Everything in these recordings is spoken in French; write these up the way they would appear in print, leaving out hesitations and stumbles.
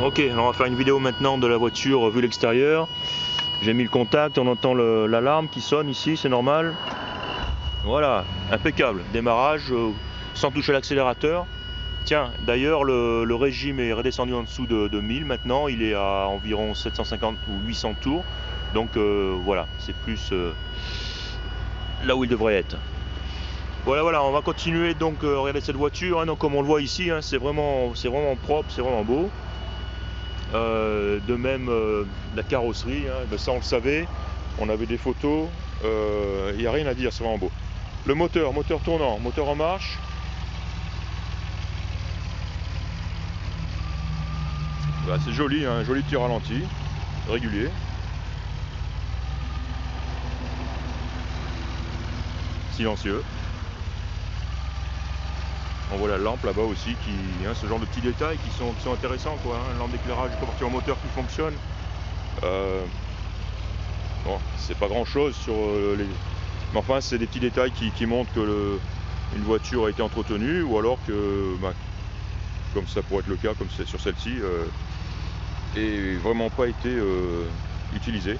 Ok, alors on va faire une vidéo maintenant de la voiture vue l'extérieur. J'ai mis le contact, on entend l'alarme qui sonne ici, c'est normal. Voilà, impeccable, démarrage sans toucher l'accélérateur. Tiens, d'ailleurs le régime est redescendu en dessous de 1000 maintenant, il est à environ 750 ou 800 tours. Donc voilà, c'est plus là où il devrait être. Voilà, on va continuer donc regarder cette voiture, hein. Donc comme on le voit ici, hein, c'est vraiment propre, c'est vraiment beau. De même la carrosserie, hein, ben ça on le savait, on avait des photos, il n'y a rien à dire, c'est vraiment beau. Le moteur tournant, moteur en marche. Ben, c'est joli, hein, joli petit ralenti, régulier. Silencieux. On voit la lampe là-bas aussi, hein, ce genre de petits détails qui sont intéressants, quoi, hein. Lampe d'éclairage compartiment moteur qui fonctionne. Bon, c'est pas grand chose sur les... Mais enfin, c'est des petits détails qui montrent que une voiture a été entretenue, ou alors que, comme ça pourrait être le cas, comme c'est sur celle-ci, et vraiment pas été utilisée.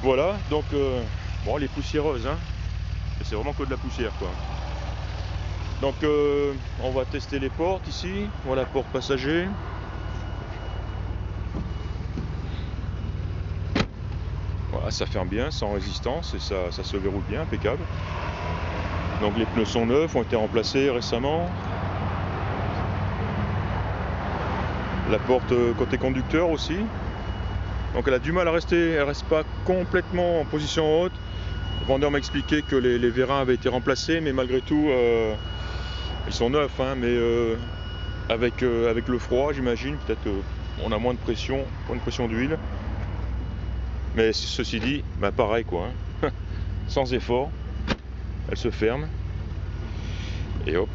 Voilà, donc bon, elle est poussiéreuse, hein. C'est vraiment que de la poussière, quoi. Donc on va tester les portes ici. Voilà, porte passager. Voilà, ça ferme bien, sans résistance, et ça se verrouille bien, impeccable. Donc les pneus sont neufs, ont été remplacés récemment. La porte côté conducteur aussi. Donc elle a du mal à rester, elle reste pas complètement en position haute. Le vendeur m'a expliqué que les vérins avaient été remplacés, mais malgré tout, ils sont neufs, hein, mais avec le froid, j'imagine, peut-être on a moins de pression d'huile. Mais ceci dit, pareil, quoi, hein. Sans effort, elle se ferme. Et hop,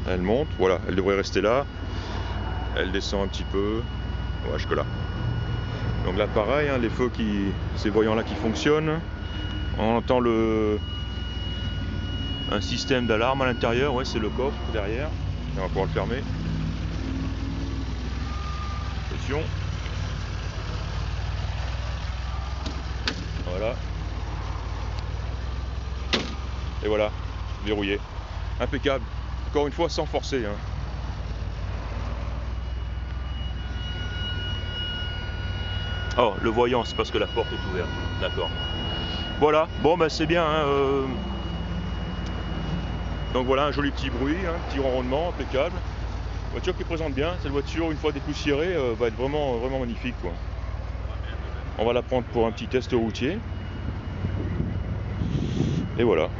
elle monte, voilà, elle devrait rester là. Elle descend un petit peu, voilà, jusque là. Donc là pareil, hein, les feux ces voyants là qui fonctionnent. On entend un système d'alarme à l'intérieur, ouais, c'est le coffre derrière. Et on va pouvoir le fermer. Attention. Voilà. Et voilà, verrouillé. Impeccable. Encore une fois, sans forcer, hein. Oh, le voyant, c'est parce que la porte est ouverte. D'accord. Voilà, bon ben c'est bien, hein, donc voilà, un joli petit bruit, hein, petit ronronnement, impeccable. Voiture qui présente bien, cette voiture une fois dépoussiérée va être vraiment magnifique, quoi. On va la prendre pour un petit test routier. Et voilà.